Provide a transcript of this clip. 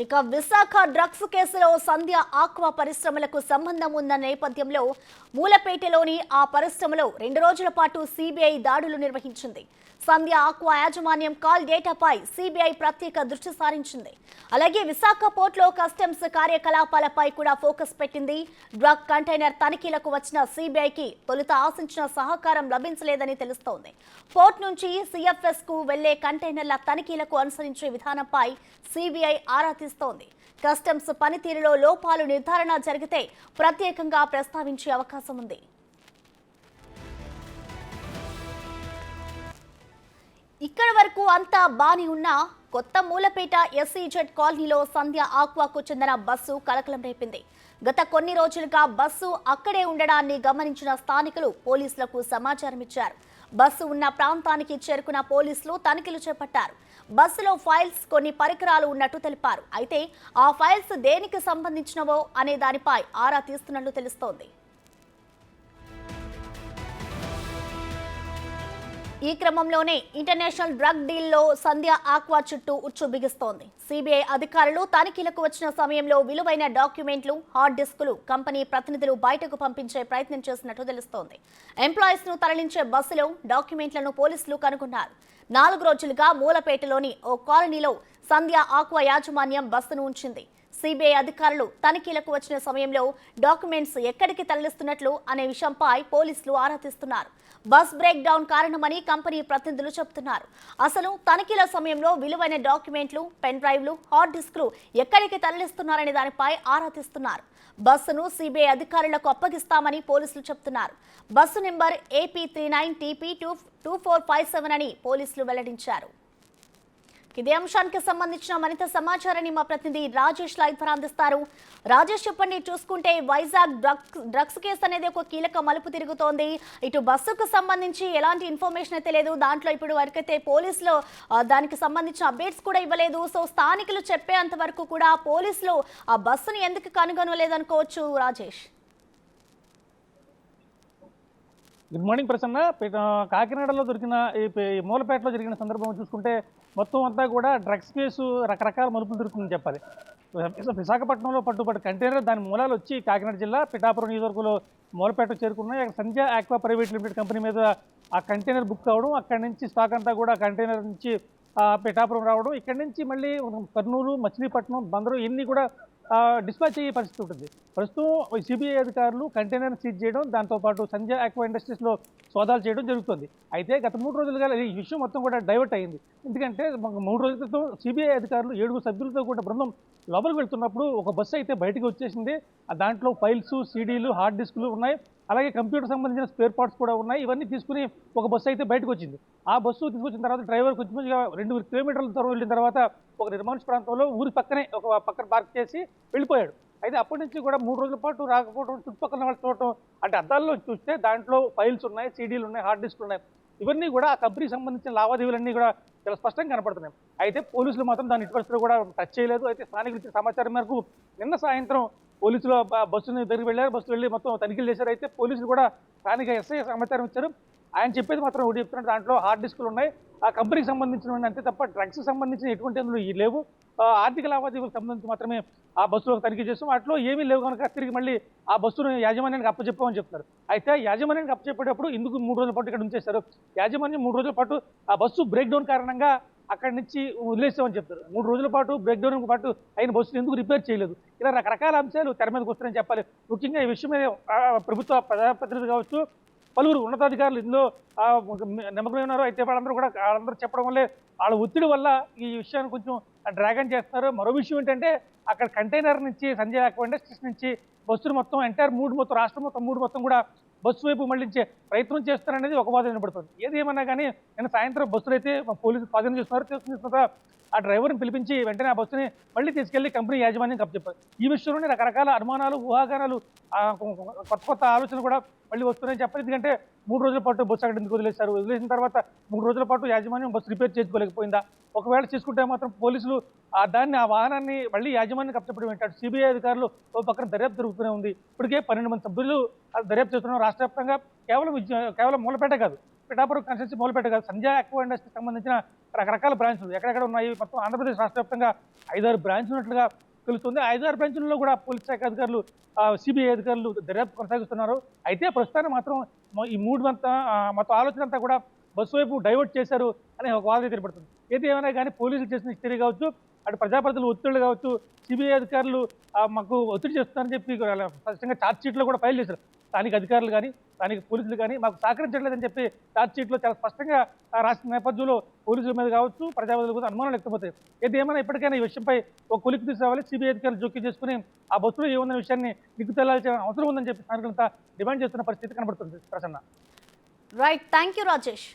ఇక విశాఖ డ్రగ్స్ కేసులో సంధ్య ఆక్వా పరిశ్రమలకు సంబంధం ఉన్న నేపథ్యంలో మూలపేటలోని ఆ పరిశ్రమలో 2 రోజుల పాటు సిబిఐ దాడులు నిర్వహించింది. సంధ్య ఆక్వా యాజమాన్యం కాల్ డేటాపై సిబిఐ ప్రత్యేక దృష్టి సారించింది. అలాగే విశాఖ పోర్టులో కస్టమ్స్ కార్యకలాపాలపై కూడా ఫోకస్ పెట్టింది. డ్రగ్ కంటైనర్ తనిఖీలకు వచ్చిన సిబిఐకి తొలుత ఆశించిన సహకారం లభించలేదని తెలుస్తోంది. పోర్ట్ నుంచి సిఎఫ్ఎస్ కు వెళ్లే కంటైనర్ల తనిఖీలకు అనుసరించే విధానంపై సిబిఐ ఆరా తీస్తోంది. కస్టమ్స్ పనితీరులో లోపాలు నిర్ధారణ జరిగితే ప్రత్యేకంగా ప్రస్తావించే అవకాశం ఉంది. ఇక్కడ వరకు అంతా బాని ఉన్నా కొత్త మూలపేట ఎస్ఈజెడ్ కాలనీలో సంధ్య ఆక్వాకు చెందిన బస్సు కలకలం రేపింది. గత కొన్ని రోజులుగా బస్సు అక్కడే ఉండడాన్ని గమనించిన స్థానికులు పోలీసులకు సమాచారం ఇచ్చారు. బస్సు ఉన్న ప్రాంతానికి చేరుకున్న పోలీసులు తనిఖీలు చేపట్టారు. బస్సులో ఫైల్స్, కొన్ని పరికరాలు ఉన్నట్టు తెలిపారు. అయితే ఆ ఫైల్స్ దేనికి సంబంధించినవో అనే దానిపై ఆరా తీస్తున్నట్లు తెలుస్తోంది. ఈ క్రమంలోనే ఇంటర్నేషనల్ డ్రగ్ డీల్లో సంధ్య ఆక్వా చుట్టూ ఉచ్చు బిగిస్తోంది. సిబిఐ అధికారులు తనిఖీలకు వచ్చిన సమయంలో విలువైన డాక్యుమెంట్లు, హార్డ్ డిస్కులు కంపెనీ ప్రతినిధులు బయటకు పంపించే ప్రయత్నం చేసినట్టు తెలుస్తోంది. ఎంప్లాయీస్ ను తరలించే బస్సులో డాక్యుమెంట్లను పోలీసులు కనుగొన్నారు. 4 రోజులుగా మూలపేటలోని ఓ కాలనీలో సంధ్య ఆక్వా యాజమాన్యం బస్సును ఉంచింది. సిబిఐ అధికారులు తనిఖీలకు వచ్చిన సమయంలో డాక్యుమెంట్స్ ఎక్కడికి తరలిస్తున్నట్లు అనే విషయంపై పోలీసులు ఆరా తీస్తున్నారు. బస్ బ్రేక్ డౌన్ కారణమని కంపెనీ ప్రతినిధులు చెబుతున్నారు. అసలు తనిఖీల సమయంలో విలువైన డాక్యుమెంట్లు, పెన్ డ్రైవ్లు, హార్డ్ డిస్క్లు ఎక్కడికి తరలిస్తున్నారనే దానిపై ఆరా తీస్తున్నారు. బస్సును సిబిఐ అధికారులకు అప్పగిస్తామని పోలీసులు చెబుతున్నారు. బస్సు నెంబర్ AP39TP2457 అని పోలీసులు వెల్లడించారు. ఇదే అంశానికి సంబంధించిన మరింత సమాచారాన్ని మా ప్రతినిధి రాజేష్ లైవ్ ద్వారా అందిస్తారు. రాజేష్, చెప్పండి. చూసుకుంటే వైజాగ్ డ్రగ్స్ కేసు అనేది ఒక కీలక మలుపు తిరుగుతోంది. ఇటు బస్సుకు సంబంధించి ఎలాంటి ఇన్ఫర్మేషన్ అయితే లేదు. దాంట్లో ఇప్పుడు వరకైతే పోలీసులు దానికి సంబంధించిన అప్డేట్స్ కూడా ఇవ్వలేదు. సో స్థానికులు చెప్పేంత వరకు కూడా పోలీసులు ఆ బస్సును ఎందుకు కనుగొనలేదనుకోవచ్చు రాజేష్? Good morning Prasanna. కాకినాడలో దొరికిన ఈ మూలపేటలో జరిగిన సందర్భం చూసుకుంటే మొత్తం అంతా కూడా డ్రగ్స్ కేసు రకరకాల మలుపులు దొరుకుతుందని చెప్పాలి. విశాఖపట్నంలో పట్టుబడి కంటైనర్ దాని మూలాలు వచ్చి కాకినాడ జిల్లా పిఠాపురం నియోజకవర్గంలో మూలపేట చేరుకున్నాయి. అక్కడ సంధ్య ఆక్వా ప్రైవేట్ లిమిటెడ్ కంపెనీ మీద ఆ కంటైనర్ బుక్ కావడం, అక్కడి నుంచి స్టాక్ అంతా కూడా కంటైనర్ నుంచి పిఠాపురం రావడం, ఇక్కడి నుంచి మళ్ళీ కర్నూలు, మచిలీపట్నం, బందరు ఇన్ని కూడా డిస్పాచ్ అయ్యే పరిస్థితి ఉంటుంది. ప్రస్తుతం సిబిఐ అధికారులు కంటైనర్ సీజ్ చేయడం, దాంతోపాటు సంధ్య ఆక్వా ఇండస్ట్రీస్లో సోదాలు చేయడం జరుగుతుంది. అయితే గత 3 రోజులుగా ఈ విషయం మొత్తం కూడా డైవర్ట్ అయింది. ఎందుకంటే 3 రోజుల క్రితం సిబిఐ అధికారులు 7 సభ్యులతో కూడా బృందం లోపలికి వెళ్తున్నప్పుడు ఒక బస్సు అయితే బయటకు వచ్చేసింది. దాంట్లో ఫైల్స్, సీడీలు, హార్డ్ డిస్కులు ఉన్నాయి. అలాగే కంప్యూటర్ సంబంధించిన స్పేర్ పార్ట్స్ కూడా ఉన్నాయి. ఇవన్నీ తీసుకుని ఒక బస్సు అయితే బయటకు వచ్చింది. ఆ బస్సు తీసుకొచ్చిన తర్వాత డ్రైవర్ కొంచెం 2 కిలోమీటర్ల దూరం వెళ్ళిన తర్వాత ఒక నిర్మాణ ప్రాంతంలో ఊరి పక్కనే ఒక పక్కన పార్క్ చేసి వెళ్ళిపోయాడు. అయితే అప్పటి నుంచి కూడా 3 రోజుల పాటు రాకపోవడం, చుట్టుపక్కల వాళ్ళు చూడటం, అంటే అద్దాల్లో చూస్తే దాంట్లో ఫైల్స్ ఉన్నాయి, సీడీలు ఉన్నాయి, హార్డ్ డిస్క్లు ఉన్నాయి. ఇవన్నీ కూడా ఆ కంపెనీకి సంబంధించిన లావాదేవీలన్నీ కూడా చాలా స్పష్టంగా కనపడుతున్నాయి. అయితే పోలీసులు మాత్రం దాని ఇటు పరిస్థితులు కూడా టచ్ చేయలేదు. అయితే స్థానికులు ఇచ్చిన సమాచారం మేరకు నిన్న సాయంత్రం పోలీసులు బస్సుని దగ్గరికి వెళ్ళారు. బస్సు వెళ్ళి మొత్తం తనిఖీలు చేశారు. అయితే పోలీసులు కూడా స్థానిక ఎస్ఐ సమాచారం ఇచ్చారు. ఆయన చెప్పేది మాత్రం ఒకటి చెప్తున్నారు, దాంట్లో హార్డ్ డిస్కులు ఉన్నాయి, ఆ కంపెనీకి సంబంధించినవి అంతే తప్ప డ్రగ్స్కి సంబంధించిన ఎటువంటి అందులో లేవు. ఆర్థిక లావాదేవీలకు సంబంధించి మాత్రమే ఆ బస్సులో తనిఖీ చేస్తాం, వాటిలో ఏమీ లేవు కనుక తిరిగి మళ్ళీ ఆ బస్సును యాజమాన్యానికి అప్పచెప్పామని చెప్తారు. అయితే యాజమాన్యానికి అప్పచెప్పేటప్పుడు ఎందుకు 3 రోజుల పాటు ఇక్కడ ఉంచేశారు? యాజమాన్యం 3 రోజుల పాటు ఆ బస్సు బ్రేక్ డౌన్ కారణంగా అక్కడి నుంచి వదిలేస్తామని చెప్తారు. 3 రోజుల పాటు బ్రేక్ డౌన్ పాటు అయిన బస్సును ఎందుకు రిపేర్ చేయలేదు? ఇలా రకరకాల అంశాలు తెర మీదకి వస్తాయని చెప్పాలి. ముఖ్యంగా ఈ విషయం మీద ప్రభుత్వ ప్రజాప్రతినిధులు కావచ్చు, పలువురు ఉన్నతాధికారులు ఇందులో నమ్మకం ఉన్నారు. అయితే వాళ్ళందరూ చెప్పడం వల్లే వాళ్ళ ఒత్తిడి వల్ల ఈ విషయాన్ని కొంచెం డ్రాగన్ చేస్తున్నారు. మరో విషయం ఏంటంటే అక్కడ కంటైనర్ నుంచి సంజయ్ ఆక్వా ఇండస్ట్రీస్ నుంచి బస్సులు మొత్తం ఎంటైర్ రాష్ట్రం మొత్తం కూడా బస్సు వైపు మళ్లించే ప్రయత్నం చేస్తారనేది ఒక వాదన వినపడుతుంది. ఏది ఏమన్నా కానీ నిన్న సాయంత్రం బస్సులు అయితే పోలీసులు స్వాధీనం చేస్తున్నారు. ఆ డ్రైవర్ని పిలిపించి వెంటనే ఆ బస్సుని మళ్ళీ తీసుకెళ్లి కంపెనీ యాజమాన్యం కప్పచెప్పారు. ఈ విషయంలోనే రకరకాల అనుమానాలు, ఊహాగానాలు, కొత్త ఆలోచనలు కూడా మళ్ళీ వస్తున్నాయని చెప్పాలి. ఎందుకంటే 3 రోజుల పాటు బస్సు అక్కడ ఎందుకు వదిలేసిన తర్వాత 3 రోజుల పాటు యాజమాన్యం బస్సు రిపేర్ చేసుకోలేకపోయిందా? ఒకవేళ చేసుకుంటే మాత్రం పోలీసులు ఆ వాహనాన్ని మళ్ళీ యాజమాన్యం కప్పచెప్పడం ఏంటాడు? సిబిఐ అధికారులు ఓ పక్కన దర్యాప్తు జరుగుతూనే ఉంది. ఇప్పటికే 12 మంది సభ్యులు దర్యాప్తు చేస్తున్నారు. రాష్ట్ర వ్యాప్తంగా కేవలం మూలపేట కాదు, పిఠాపురం కాన్స్టిట్యూన్సీ మూలపేట కాదు, సంధ్యా ఆక్వా ఇండస్ట్రీకి సంబంధించిన రకరకాల బ్రాంచ్లు ఎక్కడెక్కడ ఉన్నాయి, మొత్తం ఆంధ్రప్రదేశ్ రాష్ట్ర వ్యాప్తంగా 5-6 బ్రాంచ్లు ఉన్నట్లుగా తెలుస్తుంది. 5-6 బ్రాంచ్లలో కూడా పోలీస్ శాఖ అధికారులు, సిబిఐ అధికారులు దర్యాప్తు కొనసాగిస్తున్నారు. అయితే ప్రస్తుతానికి మాత్రం ఈ మొత్తం ఆలోచన అంతా కూడా బస్సు వైపు డైవర్ట్ చేశారు అనే ఒక వాదన ఏర్పడుతుంది. ఏది ఏమైనా కానీ పోలీసులు చేసిన హిస్టరీ కావచ్చు, అటు ప్రజాప్రతినిధులు ఒత్తిళ్లు కావచ్చు, సిబిఐ అధికారులు మాకు ఒత్తిడి చేస్తున్నారని చెప్పి స్పష్టంగా ఛార్జ్ షీట్లో కూడా ఫైల్ చేశారు. స్థానిక అధికారులు కానీ, స్థానిక పోలీసులు కానీ మాకు సహకరించట్లేదని చెప్పి ఛార్జ్ షీట్లో చాలా స్పష్టంగా రాసిన నేపథ్యంలో పోలీసుల మీద కావచ్చు, ప్రజాప్రతినిధుల మీద అనుమానాలు వ్యక్తమవుతాయి. ఏది ఏమైనా ఇప్పటికైనా ఈ విషయంపై ఒక కొలిక్కి తీసుకురావాలి, సిబిఐ అధికారులు జోక్యం చేసుకుని ఆ బస్సులో ఏముందనే విషయాన్ని నిగ్గు తెల్లాల్సిన అవసరం ఉందని చెప్పి స్థానికులంతా డిమాండ్ చేస్తున్న పరిస్థితి కనబడుతుంది. Prasanna. Right, thank you Rajesh.